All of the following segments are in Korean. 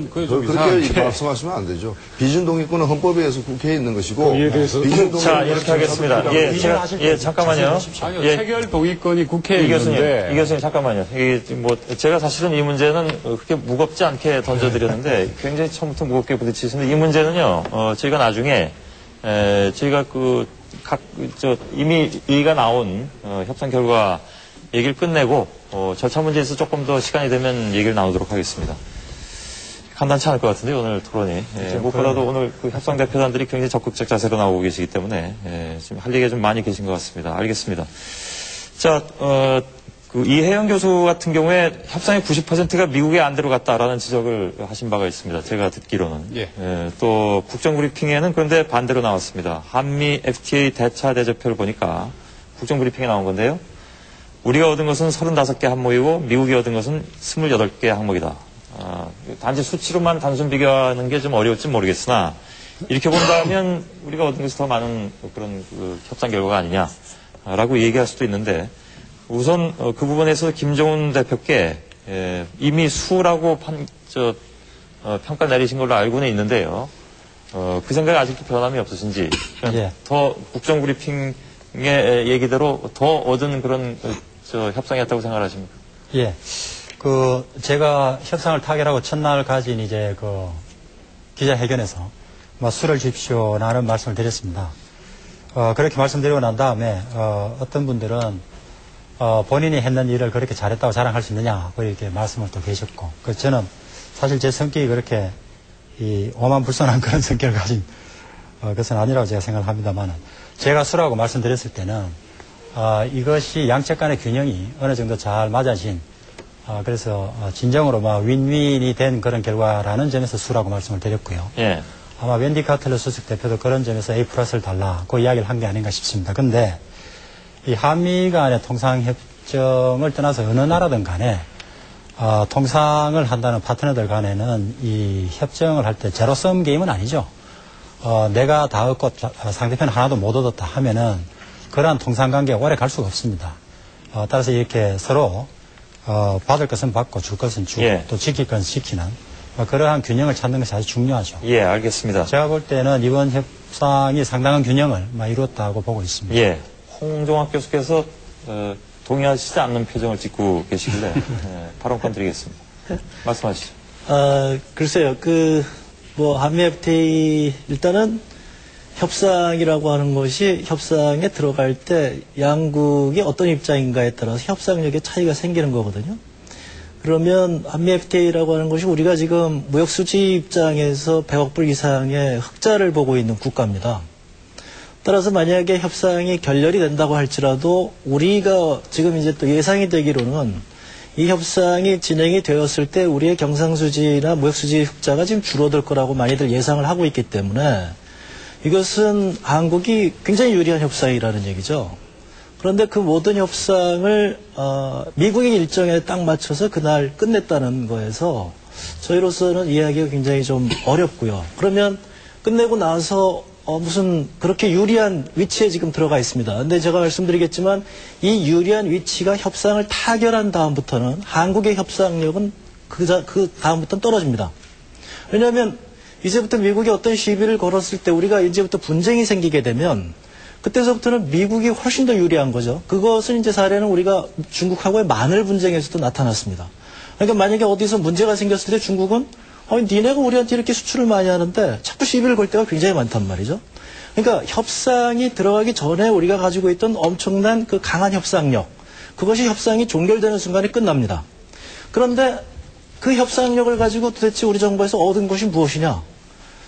그렇게 말씀하시면 안 되죠. 비준동의권은 헌법에 의해서 국회에 있는 것이고. 자, 이렇게 하겠습니다. 잠깐만요. 아니요, 체결 동의권이 국회에 있는데. 이 교수님, 잠깐만요. 제가 사실은 이 문제는 그렇게 무겁지 않게 던져드렸는데 굉장히 처음부터 무겁게 부딪히시는데 이 문제는요, 저희가 나중에, 저희가 이미 얘기가 나온, 협상 결과 얘기를 끝내고, 절차 문제에서 조금 더 시간이 되면 얘기를 나누도록 하겠습니다. 간단치 않을 것 같은데 오늘 토론이. 무엇보다도 오늘 그 협상 대표단들이 굉장히 적극적 자세로 나오고 계시기 때문에 지금 할 얘기가 좀 많이 계신 것 같습니다. 알겠습니다. 자, 이혜영 교수 같은 경우에 협상의 90%가 미국에 안 들어갔다라는 지적을 하신 바가 있습니다. 제가 듣기로는. 또 국정브리핑에는 그런데 반대로 나왔습니다. 한미 FTA 대차 대조표를 보니까 국정브리핑에 나온 건데요. 우리가 얻은 것은 35개 항목이고 미국이 얻은 것은 28개 항목이다. 단지 수치로만 단순 비교하는 게 좀 어려울지 모르겠으나 이렇게 본다면 우리가 얻은 것이 더 많은 그런 협상 결과가 아니냐라고 얘기할 수도 있는데 우선 그 부분에서 김종훈 대표께 이미 수라고 평가 내리신 걸로 알고는 있는데요. 그 생각이 아직도 변함이 없으신지 더 국정브리핑의 얘기대로 더 얻은 그런 협상이었다고 생각하십니까? 제가 협상을 타결하고 첫날 가진 기자회견에서 수를 주십시오라는 말씀을 드렸습니다. 그렇게 말씀드리고 난 다음에, 어떤 분들은, 본인이 했는 일을 그렇게 잘했다고 자랑할 수 있느냐, 이렇게 말씀을 또 계셨고, 저는 사실 제 성격이 그렇게, 오만불손한 그런 성격을 가진, 것은 아니라고 제가 생각을 합니다만, 제가 수라고 말씀드렸을 때는, 이것이 양측 간의 균형이 어느 정도 잘 맞아진, 그래서 진정으로 윈윈이 된 그런 결과라는 점에서 수라고 말씀을 드렸고요. 아마 웬디 카틀러 수석 대표도 그런 점에서 A 플러스를 달라 그 이야기를 한 게 아닌가 싶습니다. 그런데 이 한미 간의 통상협정을 떠나서 어느 나라든 간에 통상을 한다는 파트너들 간에는 이 협정을 할 때 제로섬 게임은 아니죠. 내가 다 얻고 상대편 하나도 못 얻었다 하면은 그러한 통상관계가 오래 갈 수가 없습니다. 따라서 이렇게 서로 받을 것은 받고 줄 것은 주고 또 지킬 것은 지키는 그러한 균형을 찾는 것이 아주 중요하죠. 알겠습니다. 제가 볼 때는 이번 협상이 상당한 균형을 이루었다고 보고 있습니다. 홍종학 교수께서 동의하시지 않는 표정을 짓고 계시길래 발언권 드리겠습니다. 말씀하시죠. 글쎄요. 한미 FTA 일단은 협상이라고 하는 것이 협상에 들어갈 때 양국이 어떤 입장인가에 따라서 협상력의 차이가 생기는 거거든요. 그러면 한미 FTA라고 하는 것이 우리가 지금 무역수지 입장에서 100억 불 이상의 흑자를 보고 있는 국가입니다. 따라서 만약에 협상이 결렬이 된다고 할지라도 우리가 지금 이제 또 예상이 되기로는 이 협상이 진행이 되었을 때 우리의 경상수지나 무역수지 흑자가 지금 줄어들 거라고 많이들 예상을 하고 있기 때문에 이것은 한국이 굉장히 유리한 협상이라는 얘기죠. 그런데 그 모든 협상을 미국의 일정에 딱 맞춰서 그날 끝냈다는 거에서 저희로서는 이해하기가 굉장히 좀 어렵고요. 그러면 끝내고 나서 무슨 그렇게 유리한 위치에 지금 들어가 있습니다. 근데 제가 말씀드리겠지만 이 유리한 위치가 협상을 타결한 다음부터는 한국의 협상력은 그 다음부터는 떨어집니다. 왜냐하면 이제부터 미국이 어떤 시비를 걸었을 때 우리가 이제부터 분쟁이 생기게 되면 그때서부터는 미국이 훨씬 더 유리한 거죠. 그것은 이제 사례는 우리가 중국하고의 마늘 분쟁에서도 나타났습니다. 그러니까 만약에 어디서 문제가 생겼을 때 중국은 니네가 우리한테 이렇게 수출을 많이 하는데 자꾸 시비를 걸 때가 굉장히 많단 말이죠. 그러니까 협상이 들어가기 전에 우리가 가지고 있던 엄청난 그 강한 협상력, 그것이 협상이 종결되는 순간에 끝납니다. 그런데 그 협상력을 가지고 도대체 우리 정부에서 얻은 것이 무엇이냐?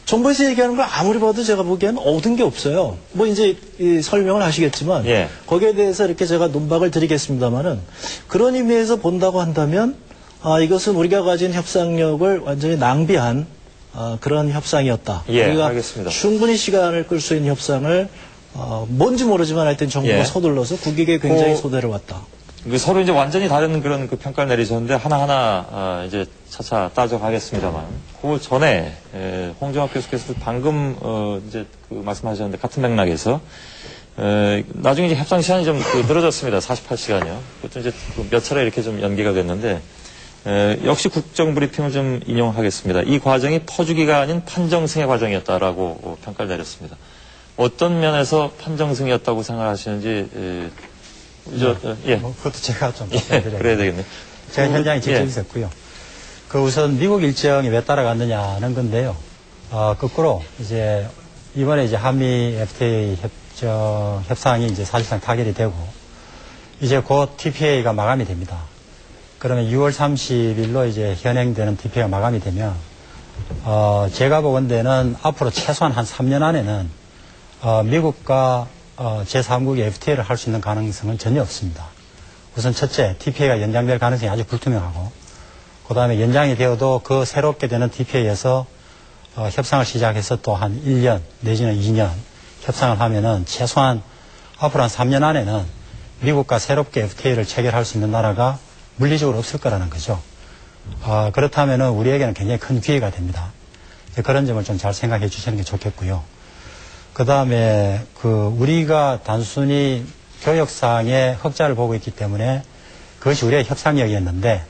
정부에서 얘기하는 걸 아무리 봐도 제가 보기에는 얻은 게 없어요. 이제 설명을 하시겠지만 거기에 대해서 이렇게 제가 논박을 드리겠습니다만은 그런 의미에서 본다고 한다면 이것은 우리가 가진 협상력을 완전히 낭비한 그런 협상이었다. 우리가 알겠습니다. 충분히 시간을 끌 수 있는 협상을 뭔지 모르지만 하여튼 정부가 서둘러서 국익에 굉장히 소대를 왔다. 서로 이제 완전히 다른 그런 평가를 내리셨는데 하나하나 이제 차차 따져가겠습니다만 그 전에 홍종학 교수께서 방금 이제 말씀하셨는데 같은 맥락에서 나중에 이제 협상 시간이 좀 늘어졌습니다. 48시간이요. 그것도 이제 몇 차례 이렇게 좀 연기가 됐는데 역시 국정브리핑을 좀 인용하겠습니다. 이 과정이 퍼주기가 아닌 판정승의 과정이었다라고 평가를 내렸습니다. 어떤 면에서 판정승이었다고 생각하시는지, 예. 그것도 제가 좀 예, 그래야 되겠네요. 제가 현장에 직접 예. 있었고요. 우선 미국 일정이 왜 따라갔느냐는 건데요. 거꾸로 이제 이번에 이제 한미 FTA 협상이 이제 사실상 타결이 되고 이제 곧 TPA가 마감이 됩니다. 그러면 6월 30일로 이제 현행되는 TPA가 마감이 되면 제가 보건대는 앞으로 최소한 한 3년 안에는 미국과 제3국이 FTA를 할 수 있는 가능성은 전혀 없습니다. 우선 첫째, TPA가 연장될 가능성이 아주 불투명하고 그 다음에 연장이 되어도 그 새롭게 되는 TPA에서 협상을 시작해서 또 한 1년 내지는 2년 협상을 하면은 최소한 앞으로 한 3년 안에는 미국과 새롭게 FTA를 체결할 수 있는 나라가 물리적으로 없을 거라는 거죠. 그렇다면은 우리에게는 굉장히 큰 기회가 됩니다. 그런 점을 좀 잘 생각해 주시는 게 좋겠고요. 그 다음에 우리가 단순히 교역상의 흑자를 보고 있기 때문에 그것이 우리의 협상력이었는데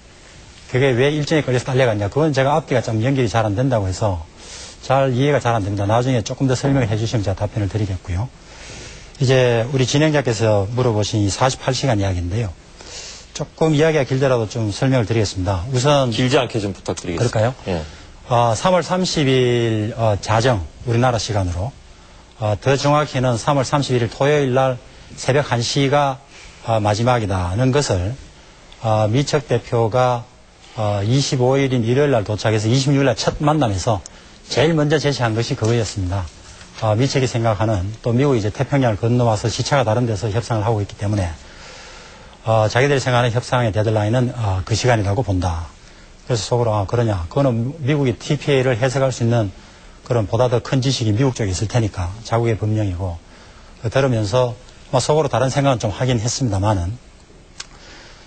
그게 왜 일정에 걸려서 딸려갔냐. 그건 제가 앞뒤가 좀 연결이 잘 안 된다고 해서 잘 이해가 잘 안 됩니다. 나중에 조금 더 설명을 해 주시면 제가 답변을 드리겠고요. 이제 우리 진행자께서 물어보신 이 48시간 이야기인데요. 조금 이야기가 길더라도 좀 설명을 드리겠습니다. 우선 길지 않게 좀 부탁드리겠습니다. 그럴까요? 예. 3월 30일 자정 우리나라 시간으로 더 정확히는 3월 31일 토요일 날 새벽 1시가 마지막이다는 것을 미척 대표가 25일인 일요일 날 도착해서 26일 날 첫 만남에서 제일 먼저 제시한 것이 그거였습니다. 미척이 생각하는 또 미국이 이제 태평양을 건너와서 시차가 다른 데서 협상을 하고 있기 때문에 자기들이 생각하는 협상의 데드라인은 그 시간이라고 본다. 그래서 속으로 그러냐. 그거는 미국이 TPA를 해석할 수 있는 그런 보다 더 큰 지식이 미국 쪽에 있을 테니까 자국의 법령이고 들으면서 속으로 다른 생각은 좀 하긴 했습니다만은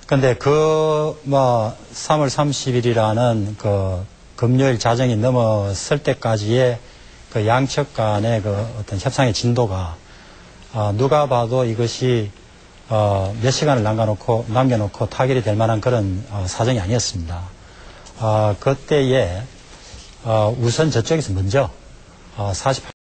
근데 3월 30일이라는 금요일 자정이 넘었을 때까지의 양측 간의 어떤 협상의 진도가 누가 봐도 이것이 몇 시간을 남겨놓고 타결이 될 만한 그런 사정이 아니었습니다. 그때에 우선 저쪽에서 먼저 48